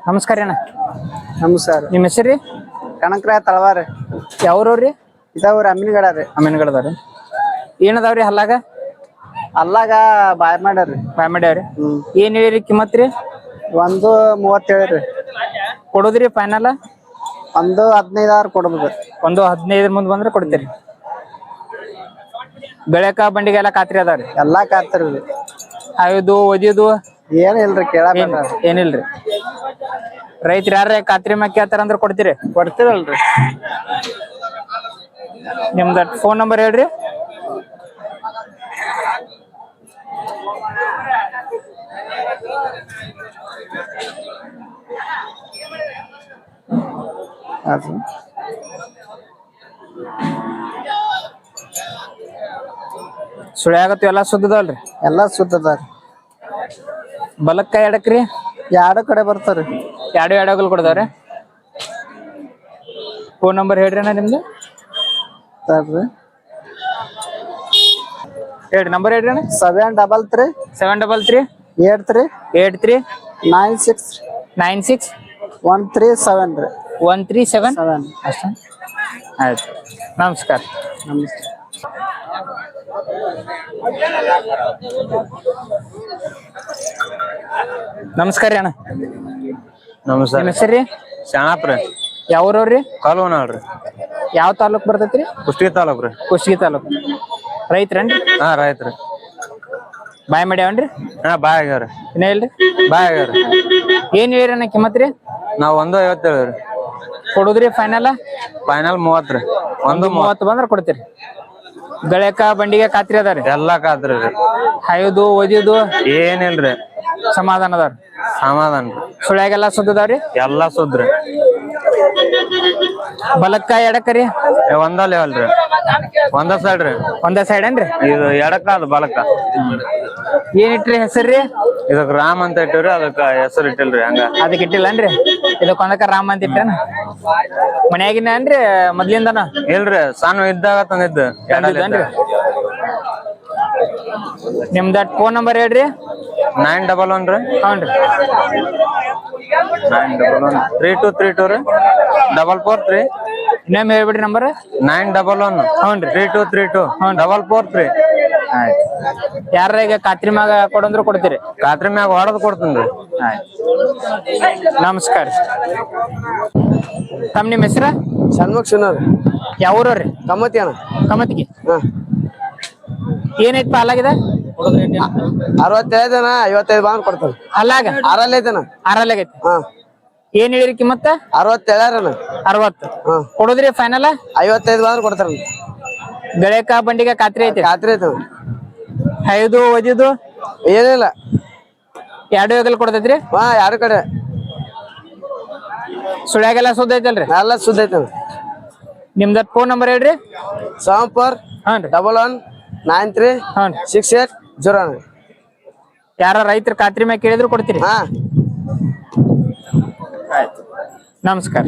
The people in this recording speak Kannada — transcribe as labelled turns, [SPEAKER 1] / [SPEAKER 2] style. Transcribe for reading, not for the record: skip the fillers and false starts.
[SPEAKER 1] ನಮಸ್ಕಾರ ಅಣ್ಣ.
[SPEAKER 2] ನಮಸ್ಕಾರ.
[SPEAKER 1] ನಿಮ್ಮ ಹೆಸರು ರೀ?
[SPEAKER 2] ಕನಕರಾಯ ತಳವಾರ.
[SPEAKER 1] ಯಾವ್ರವ್ರಿ?
[SPEAKER 2] ಇದಾವ್ರಿ ಅಮ್ಮಿನಗಡ ರೀ.
[SPEAKER 1] ಅಮ್ಮಿನಗಡದವ್ರಿ. ಏನದಾವ್ರಿ ಹಲ್ಲಾಗ?
[SPEAKER 2] ಅಲ್ಲಾಗ ಬಾಯ್ ಮಾಡ್ಯಾರ್ರಿ.
[SPEAKER 1] ಬಾಯ್ ಮಾಡ್ಯಾವ್ರಿ. ಏನ್ ಹೇಳಿರಿ ಕಿಮ್ಮತ್ ರೀ?
[SPEAKER 2] 1.37 ರೀ.
[SPEAKER 1] ಕೊಡೋದ್ರಿ ಫೈನಲ್?
[SPEAKER 2] 1.15 ಕೊಡ್ಬೋದು.
[SPEAKER 1] 1.15 ಮುಂದ್ ಬಂದ್ರೆ ಕೊಡ್ತೀರಿ. ಬೆಳೆಕ ಬಂಡಿಗೆ ಎಲ್ಲ ಖಾತ್ರಿ ಅದಾವ್ರಿ?
[SPEAKER 2] ಎಲ್ಲಾ ಕಾತ್ರಿ.
[SPEAKER 1] ಆಯ್ದು ಒದಿಯೋದು
[SPEAKER 2] ಏನಿಲ್ರಿ ಕೇಳಬೇಡ.
[SPEAKER 1] ಏನಿಲ್ರಿ. ರೈತರು ಯಾರ ಖಾತ್ರಿ ಮ್ಯಾಗ ಕೇಳ್ತಾರ ಅಂದ್ರೆ ಕೊಡ್ತೀರಿ?
[SPEAKER 2] ಕೊಡ್ತೀರಲ್ರಿ.
[SPEAKER 1] ನಿಮ್ದ ಫೋನ್ ನಂಬರ್ ಹೇಳ್ರಿ. ಸುಳಿ ಆಗತ್ತು ಎಲ್ಲಾ ಸುದ್ದದಲ್ರಿ?
[SPEAKER 2] ಎಲ್ಲಾ ಸುತ್ತದಾರ.
[SPEAKER 1] ಬಲಕ್ಕ ಎಡಕ್ರಿ?
[SPEAKER 2] ಎರಡು ಕಡೆ ಬರ್ತಾರ.
[SPEAKER 1] ಎರಡು ಕೊಡ್ತಾವ್ರಿ. ಫೋನ್ ನಂಬರ್ ಹೇಳ್ರಿ ಅಣ್ಣ ನಿಮ್ದು. ಹೇಳ್ರಿ ನಂಬರ್ ಹೇಳ್ರಿ ಅಣ್ಣ.
[SPEAKER 2] 733
[SPEAKER 1] 733
[SPEAKER 2] 83
[SPEAKER 1] 83
[SPEAKER 2] 96
[SPEAKER 1] 96
[SPEAKER 2] 137 ರೀ.
[SPEAKER 1] 137 ಅಷ್ಟ. ಆಯ್ತು, ನಮಸ್ಕಾರ.
[SPEAKER 2] ನಮಸ್ತೆ.
[SPEAKER 1] ನಮಸ್ಕಾರ ಅಣ್ಣ.
[SPEAKER 3] ನಮಸ್ಕಾರ.
[SPEAKER 1] ನಿಮ್ಮ ಹೆಸರು ರೀ?
[SPEAKER 3] ಶಾಣಾಪ್ರಿ.
[SPEAKER 1] ಯಾವ್ರವ್ರಿ?
[SPEAKER 3] ಕಾಲುವನಾಳ್ರಿ.
[SPEAKER 1] ಯಾವ ತಾಲೂಕ್ ಬರ್ತೈತ್ರಿ?
[SPEAKER 3] ಕುಷ್ಟಗಿ ತಾಲೂಕ್ ರೀ.
[SPEAKER 1] ಕುಷ್ಟಗಿ ತಾಲೂಕ್. ರೈತರೇನ್ರಿ?
[SPEAKER 3] ಹಾ ರೈತ್ರಿ.
[SPEAKER 1] ಬಾಯ್ ಮಾಡ್ಯಾವನ್ರಿ?
[SPEAKER 3] ಹಾ ಬಾಯ್ ಆಗ್ಯಾವ್ರಿ.
[SPEAKER 1] ಇನ್ನ ಇಲ್ರಿ?
[SPEAKER 3] ಬಾಯ್ ಆಗ್ಯಾವ್ರಿ.
[SPEAKER 1] ಏನ್ ಹೇಳಿರಣ್ಣ ಕಿಮ್ಮತ್ ರೀ?
[SPEAKER 3] ನಾವ್ 1.57 ರೀ.
[SPEAKER 1] ಕೊಡುದ್ರಿ ಫೈನಲ್?
[SPEAKER 3] ಫೈನಲ್ 30 ರೀ.
[SPEAKER 1] 1.30 ಬಂದ್ರೆ ಕೊಡ್ತೀರಿ. ಗಳಕ ಬಂಡಿಗೆ ಖಾತ್ರಿ ಅದಾರಿ?
[SPEAKER 3] ಎಲ್ಲಾ ಖಾತ್ರಿ ರೀ.
[SPEAKER 1] ಹಾಯೋದು ಒದಿಯೋದು
[SPEAKER 3] ಏನಿಲ್ರಿ.
[SPEAKER 1] ಸಮಾಧಾನ ಅದಾರ?
[SPEAKER 3] ಸಮಾಧಾನ ರೀ.
[SPEAKER 1] ಸುಳ್ಯಾಗೆಲ್ಲ ಸುದ್ದದಾವ್ರಿ?
[SPEAKER 3] ಎಲ್ಲಾ ಸುದ್ರಿ.
[SPEAKER 1] ಬಲಕ್ಕ ಎಡಕ್ಕ ರೀ?
[SPEAKER 3] ಒಂದ ಲೆವೆಲ್ ರೀ. ಒಂದ ಸೈಡ್ ರೀ.
[SPEAKER 1] ಒಂದ ಸೈಡ್ ಏನ್ರಿ?
[SPEAKER 3] ಇದು ಎಡಕ್ಕ ಅದು ಬಲಕ್ಕ.
[SPEAKER 1] ಏನ್ ಇಟ್ರಿ ಹೆಸರ್ರಿ?
[SPEAKER 3] ಇದಕ್ ರಾಮ್ ಅಂತ ಇಟ್ಟಿವ್ರಿ. ಅದಕ್ಕ ಹೆಸರು ಇಟ್ಟಿಲ್ರಿ. ಹಂಗ
[SPEAKER 1] ಅದಕ್ಕೆ ಇಟ್ಟಿಲ್ಲನ್ರಿ? ಇದಕ್ ಒಂದಕ್ಕ ರಾಮ್ ಅಂತ ಇಟ್ಟೇನ? ಮನ್ಯಾಗಿನ ಏನ್ರಿ ಮೊದ್ಲಿಂದನ?
[SPEAKER 3] ಇಲ್ರಿ, ಸಣ್ಣ ಇದ್ದಾಗ ತಂದಿದ್ದು.
[SPEAKER 1] ನಿಮ್ದ ಫೋನ್ ನಂಬರ್ ಹೇಳ್ರಿ.
[SPEAKER 3] 911 ರೀ.
[SPEAKER 1] ಹೌನ್ರಿ.
[SPEAKER 3] 911 3232 ರೀ 443.
[SPEAKER 1] ಇನ್ನೊಮ್ಮೆ ಹೇಳ್ಬಿಡ್ರಿ ನಂಬರ್.
[SPEAKER 3] 911
[SPEAKER 1] ಹೌನ್ರಿ
[SPEAKER 3] 3232 443.
[SPEAKER 1] ಆಯ್ತು. ಯಾರ ಈಗ ಖಾತ್ರಿ ಮ್ಯಾಗ ಕೊಡಂದ್ರು ಕೊಡ್ತೀರಿ?
[SPEAKER 3] ಖಾತ್ರಿ ಮ್ಯಾಗ ಹೊಡೆದ್ ಕೊಡ್ತೀನಿ.
[SPEAKER 1] ಆಯ್ತು, ನಮಸ್ಕಾರ. ತಮ್ಮ ನಿಮ್ಮ ಹೆಸರ?
[SPEAKER 2] ಷಣ್ಮುಖ ಶಿವನವ್ರಿ.
[SPEAKER 1] ಯಾವ್ರಿ?
[SPEAKER 2] ಕಮ್ಮತಿ ಅಣ್ಣ.
[SPEAKER 1] ಕಮತಿಗೆ.
[SPEAKER 2] ಹಾ.
[SPEAKER 1] ಏನೈತಿ ಹಾಲಾಗಿದೆ?
[SPEAKER 2] 65 55 ಬಂದ್ ಕೊಡ್ತಾನ.
[SPEAKER 1] ಹಾಲಾಗ
[SPEAKER 2] ಆರಲ್ಲಿ ಐತನ.
[SPEAKER 1] ಆರಲ್ಲಾಗೈತಿ.
[SPEAKER 2] ಹಾ.
[SPEAKER 1] ಏನ್ ಹೇಳಿರಿ ಕಿಮ್ಮತ್ತ?
[SPEAKER 2] 67
[SPEAKER 1] 60.
[SPEAKER 2] ಹಾ.
[SPEAKER 1] ಕೊಡುದ್ರಿ ಫೈನಲ್?
[SPEAKER 2] 55 ಬಂದ್ ಕೊಡ್ತಾರ.
[SPEAKER 1] ಗಳಕ ಬಂಡಿಗೆ ಖಾತ್ರಿ ಐತಿ?
[SPEAKER 2] ಖಾತ್ರಿ ಐತನ.
[SPEAKER 1] ಹಾಯ್ದು ಒದಿಯೋದು
[SPEAKER 2] ಏನಿಲ್ಲ.
[SPEAKER 1] ಎರಡು ವೇಗಲ್ ಕೊಡ್ತೈತ್ರಿ?
[SPEAKER 2] ಹಾ, ಎರಡು ಕಡೆ.
[SPEAKER 1] ಸುಳ್ಯಾಗೆಲ್ಲ ಸುದ್ದ ಐತಲ್ರಿ?
[SPEAKER 2] ಎಲ್ಲ ಸುದ್ದ ಐತನ.
[SPEAKER 1] ನಿಮ್ದ ಫೋನ್ ನಂಬರ್ ಹೇಳ್ರಿ.
[SPEAKER 2] 74
[SPEAKER 1] ಹಾನ್ರಿ
[SPEAKER 2] 11 93
[SPEAKER 1] ಹಾನ್ರಿ
[SPEAKER 2] 68 09.
[SPEAKER 1] ಯಾರ ರೈತರ ಖಾತ್ರಿ ಮ್ಯಾಗ ಕೇಳಿದ್ರು ಕೊಡ್ತೀರಿ?
[SPEAKER 2] ಹಾ.
[SPEAKER 1] ಆಯ್ತು, ನಮಸ್ಕಾರ.